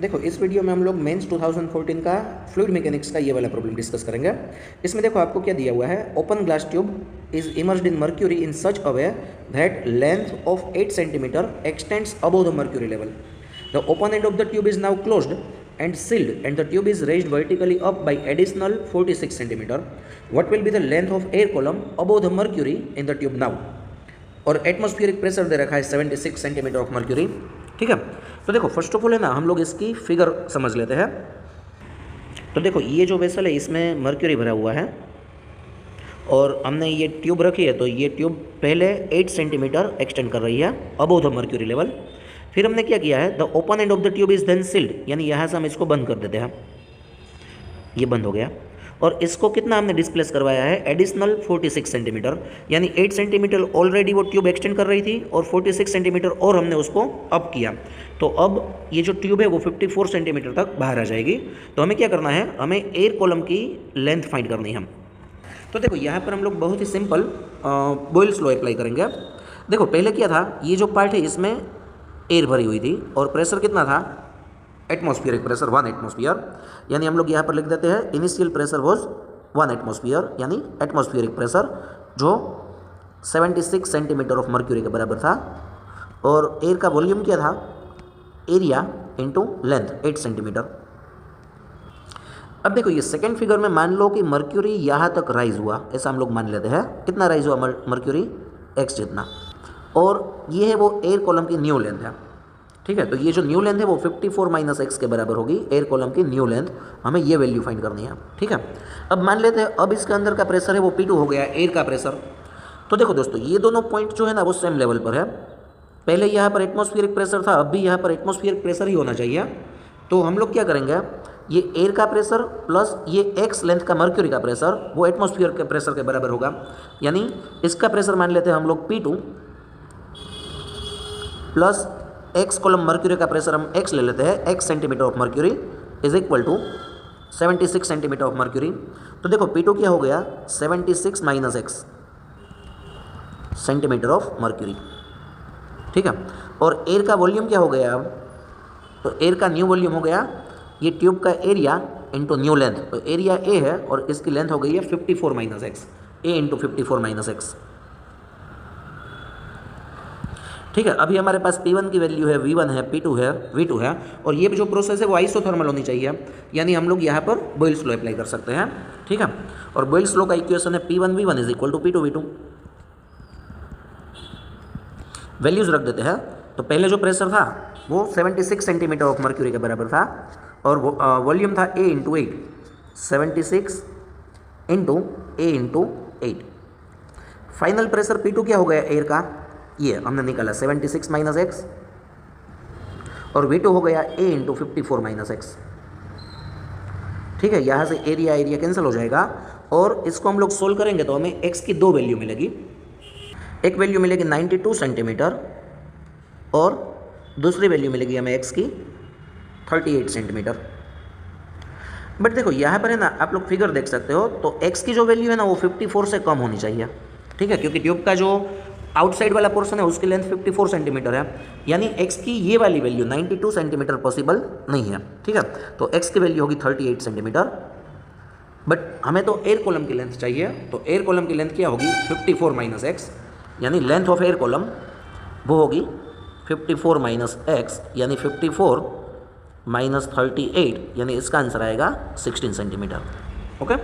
देखो इस वीडियो में हम लोग मेंस 2014 का फ्लूइड मैकेनिक्स का ये वाला प्रॉब्लम डिस्कस करेंगे। इसमें देखो आपको क्या दिया हुआ है, open glass tube is immersed in mercury in such a way that length of 8 centimetre x tends above the mercury level. The open end of the tube is now closed and sealed and the tube is raised vertically up by additional 46 centimeter. What will be the length of air column above the mercury in the tube now? और atmospheric pressure दे रखा है 76 centimetre of mercury. ठीक है, तो देखो first of all है ना, हम लोग इसकी फिगर समझ लेते हैं। तो देखो ये जो वेसल है इसमें मर्क्यूरी भरा हुआ है और हमने ये ट्यूब रखी है, तो ये ट्यूब पहले 8 सेंटीमीटर एक्सटेंड कर रही है अबव द मर्क्यूरी लेवल। फिर हमने क्या किया है, the open end of the tube is then sealed, यानी यहाँ से हम इसको बंद कर देते हैं, ये बंद हो गया। और इसको कितना हमने डिस्प्लेस करवाया है, एडिशनल 46 सेंटीमीटर, यानी 8 सेंटीमीटर ऑलरेडी वो ट्यूब एक्सटेंड कर रही थी और 46 सेंटीमीटर और हमने उसको अप किया। तो अब ये जो ट्यूब है वो 54 सेंटीमीटर तक बाहर आ जाएगी। तो हमें क्या करना है, हमें एयर कॉलम की लेंथ फाइंड करनी है हम। तो देखो यहाँ पर हम लोग बहुत ही सिंपल बॉयल्स लॉ अप्लाई करेंगे। देखो पहले क्या था, ये जो पार्ट है इसमें एयर भरी हुई थी और प्रेशर कितना था, एटमॉस्फेरिक प्रेशर 1 एटमॉस्फेयर, यानी हम लोग यहाँ पर लिख देते हैं इनिशियल प्रेशर वॉज 1 एटमॉस्फेयर, यानी एटमॉस्फेरिक प्रेशर जो 76 सेंटीमीटर ऑफ मर्क्यूरी के बराबर था। और एयर का वॉल्यूम क्या था, एरिया इंटू लेंथ 8 सेंटीमीटर। अब देखो ये सेकेंड फिगर में मान लो कि मर्क्यूरी यहाँ तक राइज हुआ, ऐसा हम लोग मान लेते हैं। कितना राइज हुआ मर्क्यूरी, x जितना, और ये है वो एयर कॉलम की न्यू लेंथ है। ठीक है, तो ये जो न्यू लेंथ है वो 54 माइनस एक्स के बराबर होगी, एयर कॉलम की न्यू लेंथ। हमें ये वैल्यू फाइंड करनी है। ठीक है, अब मान लेते हैं अब इसके अंदर का प्रेशर है वो P2 हो गया, एयर का प्रेशर। तो देखो दोस्तों ये दोनों पॉइंट जो है ना वो सेम लेवल पर है। पहले यहाँ पर एटमॉस्फेरिक प्रेशर था, अब भी यहाँ पर एटमॉस्फेरिक प्रेशर ही होना चाहिए। तो हम लोग क्या करेंगे, ये एयर का प्रेशर प्लस ये एक्स लेंथ का मर्क्यूरी का प्रेशर वो एटमॉस्फेयर के प्रेशर के बराबर होगा, यानी इसका प्रेशर मान लेते हैं हम लोग P2 plus X column mercury का प्रेशर हम एक्स ले लेते हैं, X centimetre of mercury is equal to 76 centimetre of mercury. तो देखो P2 क्या हो गया, 76 minus X centimetre of mercury. ठीक है, और एयर का वॉल्यूम क्या हो गया अब, तो एयर का न्यू वॉल्यूम हो गया ये ट्यूब का एरिया इंटू न्यू लेंथ। तो एरिया ए है और इसकी लेंथ हो गई है 54 माइनस एक्स, ए इंटू 54 माइनस एक्स। ठीक है, अभी हमारे पास P1 की वैल्यू है, V1 है, P2 है, V2 है, और ये जो प्रोसेस है वो आइसोथर्मल होनी चाहिए, यानी हम लोग यहाँ पर बॉयल्स लॉ अप्लाई कर सकते हैं। ठीक है, और बॉयल्स लॉ का इक्वेशन है P1V1 is equal to P2 V2। Values रख देते हैं। तो पहले जो प्रेशर था वो 76 सेंटीमीटर ऑफ मर्क्यूरी के बराबर था और वॉल्यूम था A into 8, 76 into A into 8। Final pressure P2 क्या हो गया एयर का, ये हमने निकाला 76 माइनस एक्स, और V2 हो गया A इंटू 54 माइनस एक्स। ठीक है, यहाँ से एरिया एरिया कैंसिल हो जाएगा और इसको हम लोग सोल्व करेंगे तो हमें x की दो वैल्यू मिलेगी। एक वैल्यू मिलेगी 92 सेंटीमीटर और दूसरी वैल्यू मिलेगी हमें x की 38 सेंटीमीटर। बट देखो यहाँ पर है ना, आप लोग फिगर देख सकते हो, तो x की जो वैल्यू है ना वो 54 से कम होनी चाहिए। ठीक है, क्योंकि ट्यूब का जो आउटसाइड वाला पोर्शन है उसकी लेंथ 54 सेंटीमीटर है, यानी x की ये वाली वैल्यू 92 सेंटीमीटर पॉसिबल नहीं है। ठीक है, तो x की वैल्यू होगी 38 सेंटीमीटर। बट हमें तो एयर कॉलम की लेंथ चाहिए, तो एयर कॉलम की लेंथ क्या होगी, 54 माइनस एक्स, यानी लेंथ ऑफ एयर कॉलम वो होगी 54 माइनस एक्स, यानी 54 माइनस 38, यानी इसका आंसर आएगा 16 सेंटीमीटर। ओके।